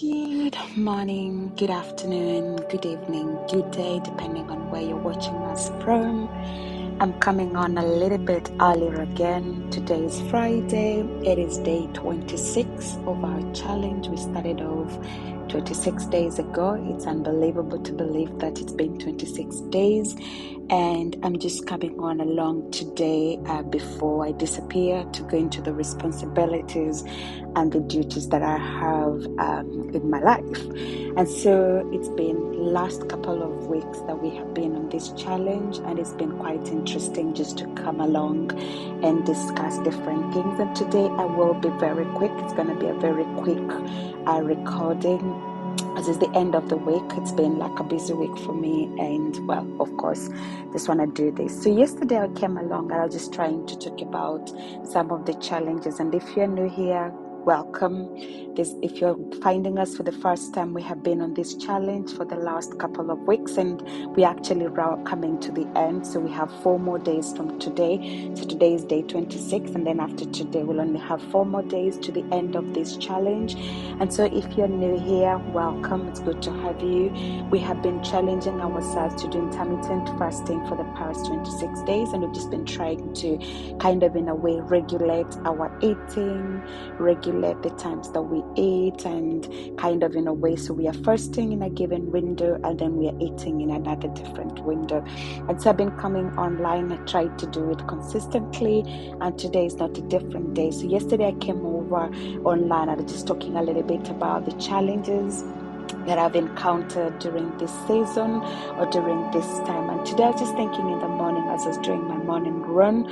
Good morning, good afternoon, good evening, good day, depending on where you're watching us from. I'm coming on a little bit earlier again. Today is Friday. It is day 26 of our challenge. We started off 26 days ago. It's unbelievable to believe that it's been 26 days. And I'm just coming on along today before I disappear to go into the responsibilities and the duties that I have in my life. And so it's been last couple of weeks that we have been on this challenge, and it's been quite interesting just to come along and discuss different things. And today I will be very quick. It's going to be a very quick recording, as it's the end of the week. It's been like a busy week for me, and well, of course, just want to do this. So yesterday I came along and I was just trying to talk about some of the challenges. And if you're new here, welcome. If you're finding us for the first time, we have been on this challenge for the last couple of weeks, and we actually are coming to the end. So we have 4 more days from today. So today is day 26, and then after today we'll only have 4 more days to the end of this challenge. And so if you're new here, welcome. It's good to have you. We have been challenging ourselves to do intermittent fasting for the past 26 days, and we've just been trying to kind of in a way regulate our eating, regulate the times that we eat, and kind of in a way so we are fasting in a given window and then we are eating in another different window. And so I've been coming online. I tried to do it consistently, and today is not a different day. So yesterday I came over online and I was just talking a little bit about the challenges that I've encountered during this season or during this time. And today I was just thinking in the morning as I was doing my morning run,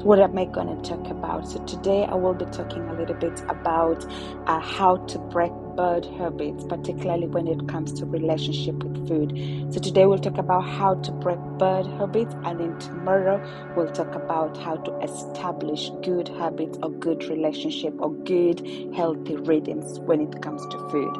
what am I going to talk about? So today I will be talking a little bit about how to break bad habits, particularly when it comes to relationship with food. So today we'll talk about how to break bad habits, and then tomorrow we'll talk about how to establish good habits or good relationship or good healthy rhythms when it comes to food.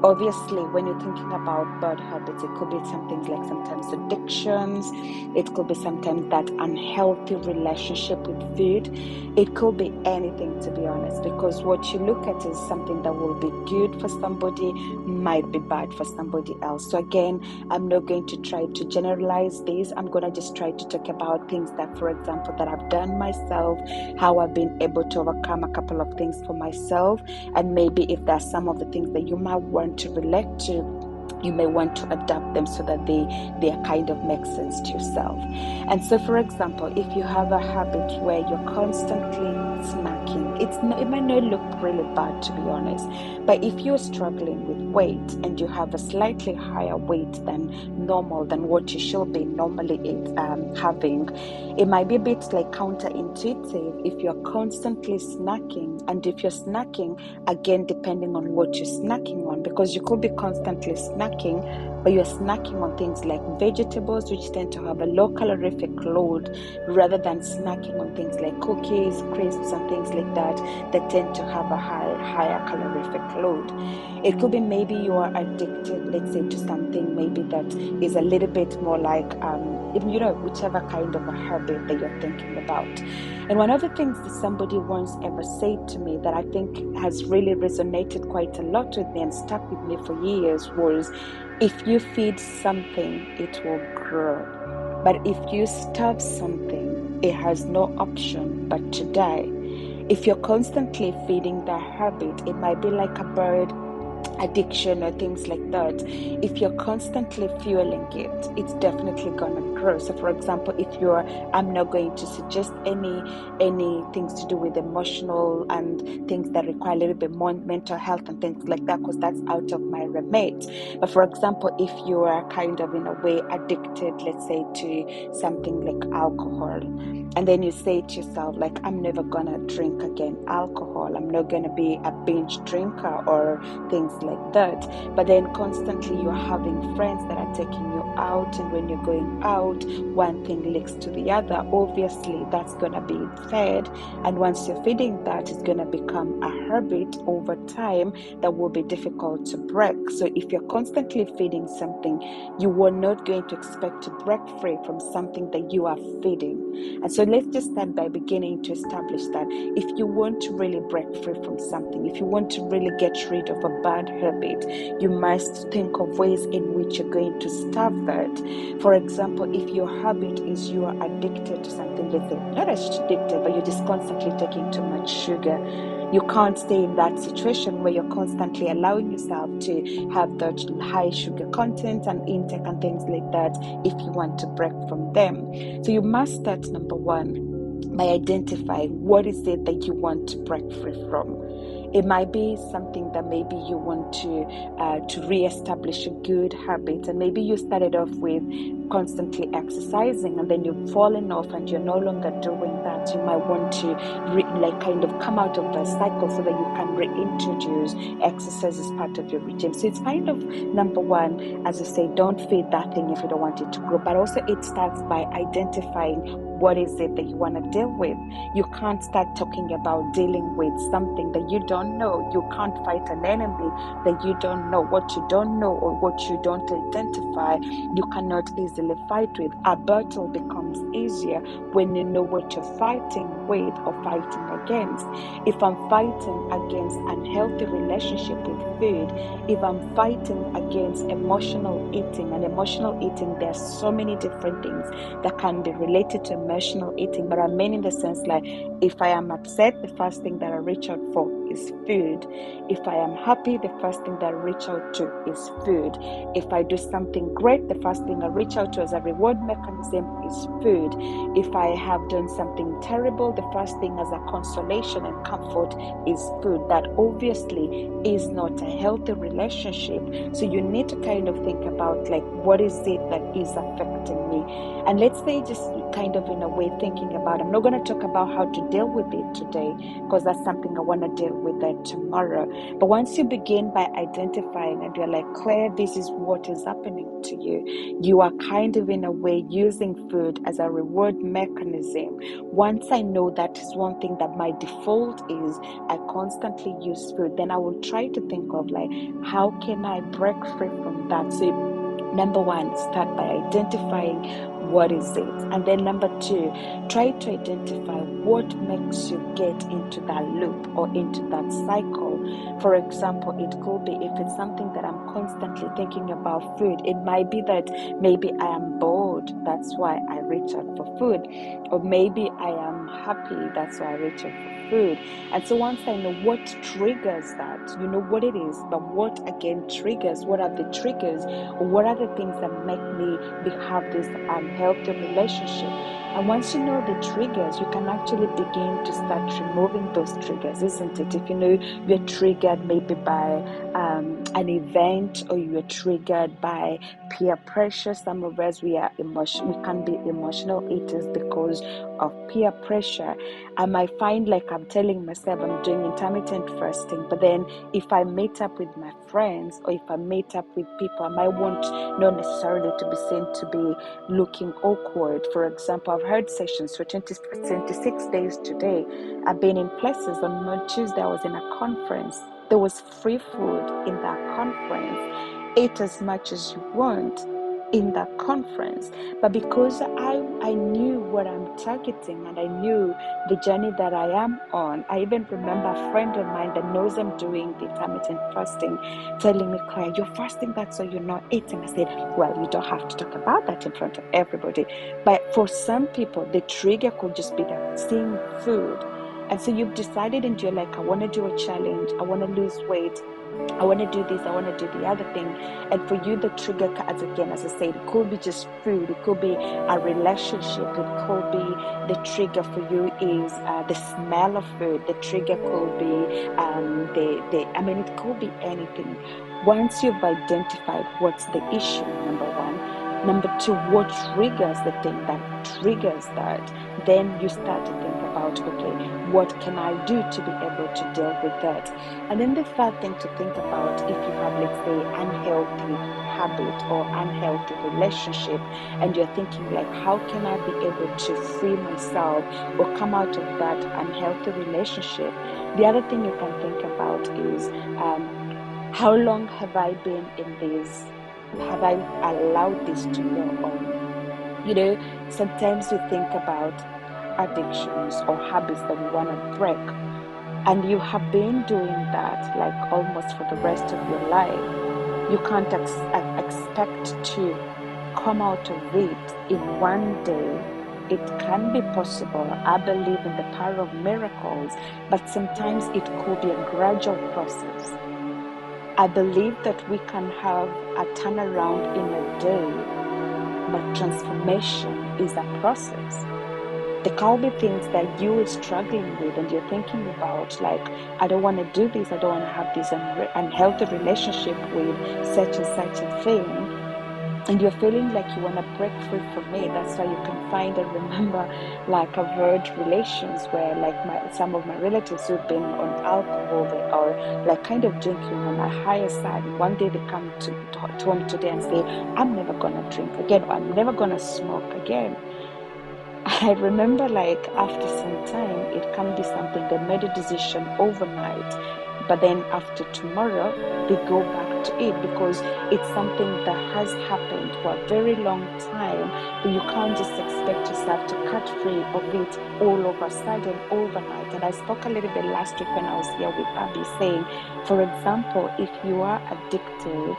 Obviously, when you're thinking about bad habits, it could be something like sometimes addictions, it could be sometimes that unhealthy relationship with food, it could be anything, to be honest, because what you look at is something that will be good for somebody might be bad for somebody else. So again, I'm not going to try to generalize this. I'm going to just try to talk about things that, for example, that I've done myself, how I've been able to overcome a couple of things for myself, and maybe if there's some of the things that you might want to relate to, you may want to adapt them so that they kind of make sense to yourself. And so, for example, if you have a habit where you're constantly snacking, it might not look really bad, to be honest, but if you're struggling with weight and you have a slightly higher weight than normal, than what you should be normally having, it might be a bit like counterintuitive if you're constantly snacking. And if you're snacking, again, depending on what you're snacking on, because you could be constantly snacking, but you're snacking on things like vegetables, which tend to have a low calorific load, rather than snacking on things like cookies, crisps, and things like that tend to have a higher calorific load. It could be maybe you are addicted, let's say, to something maybe that is a little bit more like, whichever kind of a habit that you're thinking about. And one of the things that somebody once ever said to me that I think has really resonated quite a lot with me and stuck with me for years was, if you feed something, it will grow. But if you starve something, it has no option but to die. If you're constantly feeding that habit, it might be like a bird addiction or things like that. If you're constantly fueling it, it's definitely gonna grow. So for example, I'm not going to suggest any things to do with emotional and things that require a little bit more mental health and things like that, because that's out of my remit. But for example, if you are kind of in a way addicted, let's say, to something like alcohol, and then you say to yourself, like, I'm never gonna drink again alcohol, I'm not gonna be a binge drinker or things like that. But then constantly you're having friends that are taking you out, and when you're going out, one thing leads to the other. Obviously that's gonna be fed, and once you're feeding that, it's gonna become a habit over time that will be difficult to break. So if you're constantly feeding something, you are not going to expect to break free from something that you are feeding. And so let's just start by beginning to establish that if you want to really break free from something, if you want to really get rid of a bad bad habit, you must think of ways in which you're going to starve that. For example, if your habit is you are addicted to something, let's say, not as addicted, but you're just constantly taking too much sugar, you can't stay in that situation where you're constantly allowing yourself to have that high sugar content and intake and things like that if you want to break from them. So you must start, number one, by identifying what is it that you want to break free from. It might be something that maybe you want to reestablish a good habit, and maybe you started off with constantly exercising, and then you've fallen off and you're no longer doing that. You might want to kind of come out of the cycle so that you can reintroduce exercise as part of your regime. So it's kind of, number one, as I say, don't feed that thing if you don't want it to grow, but also it starts by identifying what is it that you want to deal with. You can't start talking about dealing with something that you don't know. You can't fight an enemy that you don't know. What you don't know or what you don't identify, you cannot easily fight with. A battle becomes easier when you know what you're fighting with or fighting against. If I'm fighting against unhealthy relationship with food, if I'm fighting against emotional eating, and emotional eating, there's so many different things that can be related to emotional eating, but I mean in the sense like, if I am upset, the first thing that I reach out for is food. If I am happy, the first thing that I reach out to is food. If I do something great, the first thing I reach out to as a reward mechanism is food. If I have done something terrible, the first thing as a consolation and comfort is food. That obviously is not a healthy relationship. So you need to kind of think about, like, what is it that is affecting me? And let's say, just kind of in a way thinking about, I'm not going to talk about how to deal with it today, because that's something I want to deal with that tomorrow. But once you begin by identifying and you're like, Claire, this is what is happening to you, you are kind of in a way using food as a reward mechanism. Once I know that is one thing that my default is, I constantly use food, then I will try to think of, like, how can I break free from that? So number one, start by identifying what is it. And then number two, try to identify what makes you get into that loop or into that cycle. For example, it could be, if it's something that I'm constantly thinking about food, it might be that maybe I am bored, that's why I reach out for food. Or maybe I am happy, that's why I reach out for food. And so once I know what triggers that, you know what it is, but what again triggers, what are the triggers, or what are the things that make me have this unhealthy relationship? And once you know the triggers, you can actually begin to start removing those triggers, isn't it? If you know you're triggered maybe by an event, or you're triggered by peer pressure. Some of us, we can be emotional eaters because of peer pressure. I might find, like, I'm telling myself I'm doing intermittent fasting, but then if I meet up with my friends, or if I meet up with people, I might want not necessarily to be seen to be looking awkward. For example, I've had sessions for 26 days today. I've been in places. On Tuesday, I was in a conference. There was free food in that conference. Eat as much as you want in that conference. But because I knew what I'm targeting, and I knew the journey that I am on, I even remember a friend of mine that knows I'm doing the intermittent fasting telling me, Claire, you're fasting, that's why you're not eating. I said, well, you don't have to talk about that in front of everybody. But for some people, the trigger could just be that seeing food. And so you've decided, and you're like, I want to do a challenge, I want to lose weight, I want to do this, I want to do the other thing. And for you, the trigger, as I said, it could be just food, it could be a relationship, it could be, the trigger for you is the smell of food. The trigger could be it could be anything. Once you've identified what's the issue, number one. Number two, what triggers the thing that triggers that? Then you start to think about, okay, what can I do to be able to deal with that? And then the third thing to think about, if you have, let's say, unhealthy habit or unhealthy relationship, and you're thinking, like, how can I be able to free myself or come out of that unhealthy relationship? The other thing you can think about is, how long have I been in this? Have I allowed this to go on? Sometimes we think about addictions or habits that we want to break. and you have been doing that like almost for the rest of your life, you can't expect to come out of it in one day. It can be possible. I believe in the power of miracles, but sometimes it could be a gradual process. I believe that we can have a turnaround in a day, but transformation is a process. There can be things that you are struggling with and you're thinking about, like, I don't want to do this, I don't want to have this unhealthy relationship with such and such a thing, and you're feeling like you want to break free from it. That's why you can find and remember, like, I've heard relations where, like, some of my relatives who've been on alcohol, they are like kind of drinking on a higher side. One day they come to home today and say, I'm never gonna drink again, or I'm never gonna smoke again. I remember, like, after some time, it can be something they made a decision overnight, but then after tomorrow, they go back to it because it's something that has happened for a very long time, that you can't just expect yourself to cut free of it all of a sudden overnight. And I spoke a little bit last week when I was here with Abby, saying, for example, if you are addicted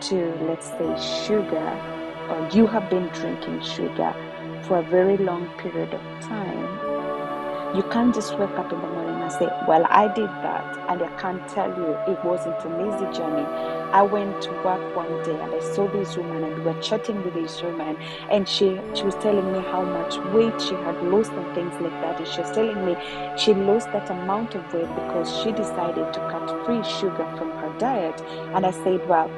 to, let's say, sugar, or you have been drinking sugar for a very long period of time, you can't just wake up in the morning and say, well, I did that. And I can't tell you, it wasn't an easy journey. I went to work one day and I saw this woman and we were chatting with this woman, and she was telling me how much weight she had lost and things like that. And she was telling me she lost that amount of weight because she decided to cut free sugar from her diet. And I said, well,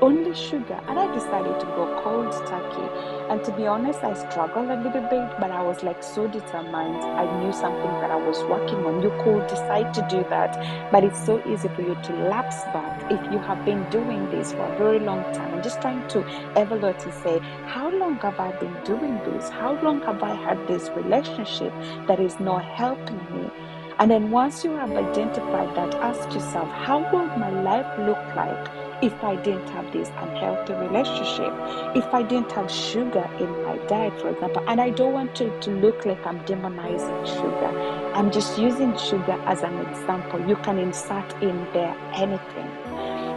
only sugar? And I decided to go cold turkey. And to be honest, I struggled a little bit, but I was like so determined. I knew something that I was working on. You could decide to do that, but it's so easy for you to lapse back if you have been doing this for a very long time and just trying to evaluate and say, how long have I been doing this? How long have I had this relationship that is not helping me? And then once you have identified that, ask yourself, how will my life look like if I didn't have this unhealthy relationship, if I didn't have sugar in my diet, for example? And I don't want to look like I'm demonizing sugar. I'm just using sugar as an example. You can insert in there anything.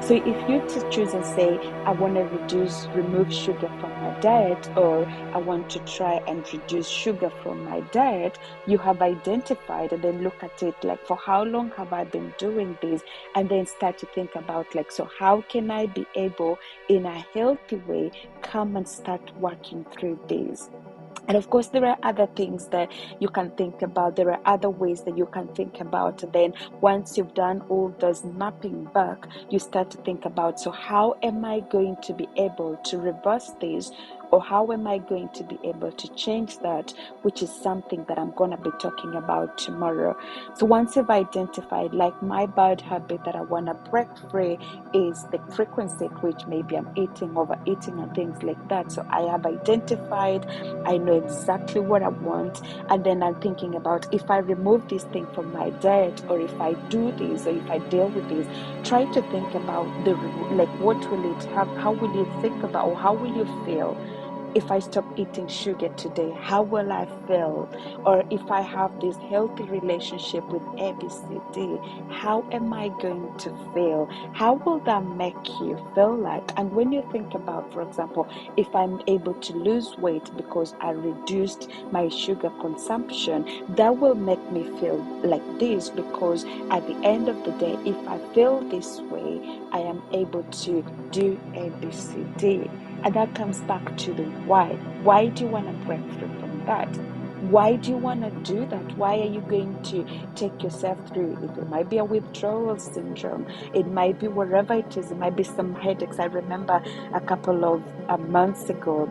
So if you to choose and say, I want to remove sugar from my diet, or I want to try and reduce sugar from my diet, you have identified, and then look at it like, for how long have I been doing this? And then start to think about, like, so how can I be able in a healthy way come and start working through this? And of course, there are other things that you can think about. There are other ways that you can think about. And then once you've done all those mapping back, you start to think about, so how am I going to be able to reverse this? Or how am I going to be able to change that? Which is something that I'm going to be talking about tomorrow. So once you've identified, like, my bad habit that I want to break free is the frequency at which maybe I'm eating, overeating, and things like that. So I have identified, I know exactly what I want. And then I'm thinking about, if I remove this thing from my diet, or if I do this, or if I deal with this, try to think about like, what will it have, how will you think about, or how will you feel if I stop eating sugar today? How will I feel? Or if I have this healthy relationship with ABCD, how am I going to feel? How will that make you feel like? And when you think about, for example, if I'm able to lose weight because I reduced my sugar consumption, that will make me feel like this, because at the end of the day, if I feel this way, I am able to do ABCD. And that comes back to the why. Why do you want to break free from that? Why do you want to do that? Why are you going to take yourself through? It might be a withdrawal syndrome. It might be wherever it is. It might be some headaches. I remember a couple of months ago,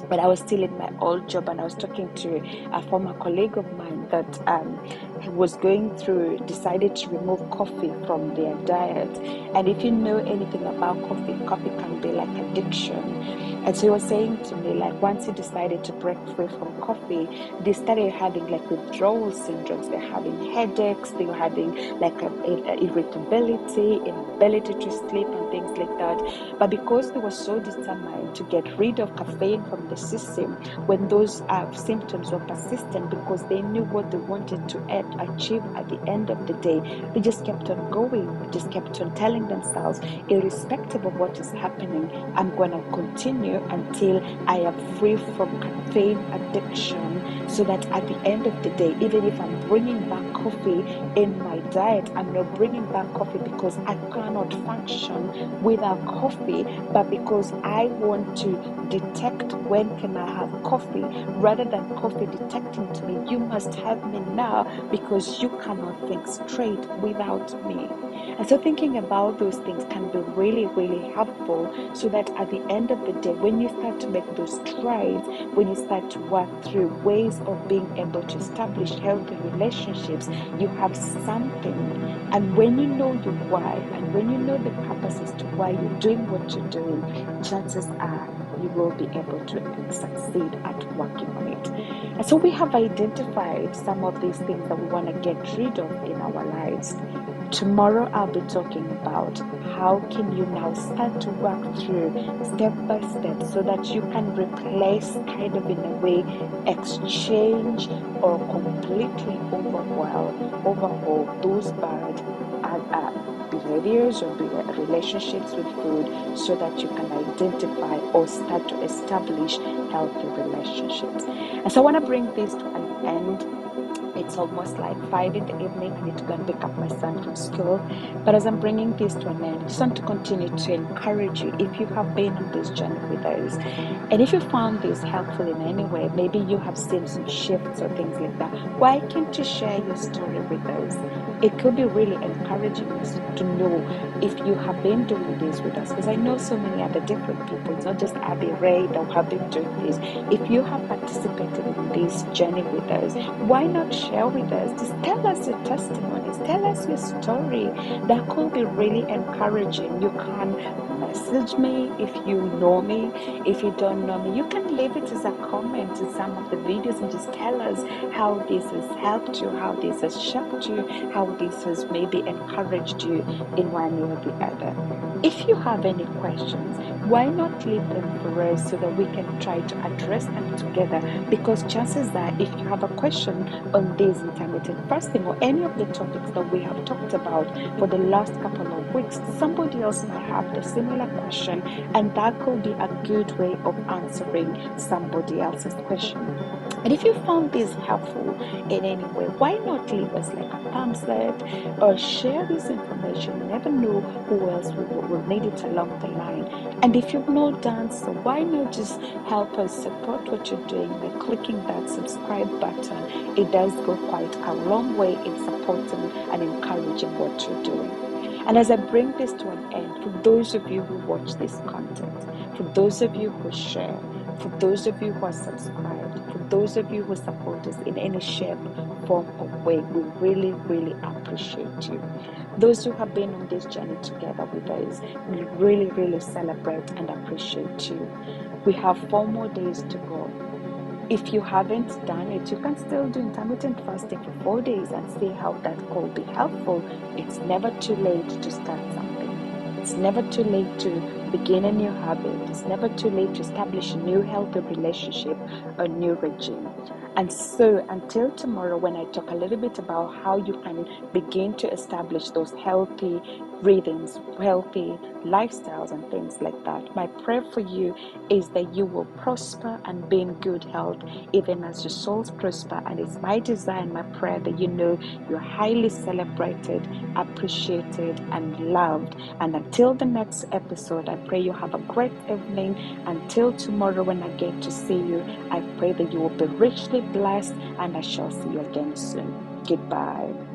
when I was still in my old job, and I was talking to a former colleague of mine that was decided to remove coffee from their diet. And if you know anything about coffee, coffee can be like addiction. And so he was saying to me, like, once he decided to break free from coffee, they started having like withdrawal syndromes. They're having headaches, they were having like irritability, inability to sleep, and things like that. But because they were so determined to get rid of caffeine from the system, when those symptoms were persistent, because they knew what they wanted to achieve at the end of the day, they just kept on going. They just kept on telling themselves, irrespective of what is happening, I'm going to continue until I am free from caffeine addiction, so that at the end of the day, even if I'm bringing back coffee in my diet, I'm not bringing back coffee because I cannot function without coffee, but because I want to detect when can I have coffee, rather than coffee detecting to me, you must have me now because you cannot think straight without me. And so thinking about those things can be really, really helpful, so that at the end of the day, when you start to make those strides, when you start to work through ways of being able to establish healthy relationships, you have something. And when you know your why, and when you know the purpose as to why you're doing what you're doing, chances are you will be able to succeed at working on it. And so we have identified some of these things that we want to get rid of in our lives. Tomorrow I'll be talking about how can you now start to work through step by step, so that you can replace, kind of in a way, exchange or completely overhaul those bad behaviors or relationships with food, so that you can identify or start to establish healthy relationships. And so I want to bring this to an end. It's almost like 5 in the evening. I need to go and pick up my son from school. But as I'm bringing this to an end, I just want to continue to encourage you, if you have been on this journey with us, and if you found this helpful in any way, maybe you have seen some shifts or things like that, why can't you share your story with us? It could be really encouraging us to know if you have been doing this with us, because I know so many other different people. It's not just Abby Ray that have been doing this. If you have participated in this journey with us, why not share with us? Just tell us your testimonies, tell us your story. That could be really encouraging. You can message me if you know me. If you don't know me, you can leave it as a comment in some of the videos and just tell us how this has helped you, how this has shaped you, how this has maybe encouraged you in one way or the other. If you have any questions, why not leave them for us so that we can try to address them together? Because chances are, if you have a question on this intermittent fasting or any of the topics that we have talked about for the last couple of weeks, somebody else might have the similar question, and that could be a good way of answering somebody else's question. And if you found this helpful in any way, why not leave us like a thumbs up or share this information? You never know who else will need it along the line. And if you've not done so, why not just help us support what you're doing by clicking that subscribe button? It does go quite a long way in supporting and encouraging what you're doing. And as I bring this to an end, for those of you who watch this content, for those of you who share, for those of you who are subscribed, for those of you who support us in any shape, form, or way, we really, really appreciate you. Those who have been on this journey together with us, we really, really celebrate and appreciate you. We have 4 more days to go. If you haven't done it, you can still do intermittent fasting for 4 days and see how that could be helpful. It's never too late to start something. It's never too late to begin a new habit. It's never too late to establish a new healthy relationship, a new regime. And so until tomorrow, when I talk a little bit about how you can begin to establish those healthy rhythms, healthy lifestyles, and things like that, my prayer for you is that you will prosper and be in good health, even as your souls prosper. And it's my desire and my prayer that you know you're highly celebrated, appreciated, and loved. And until the next episode, I pray you have a great evening. Until tomorrow, when I get to see you, I pray that you will be richly blessed, and I shall see you again soon. Goodbye.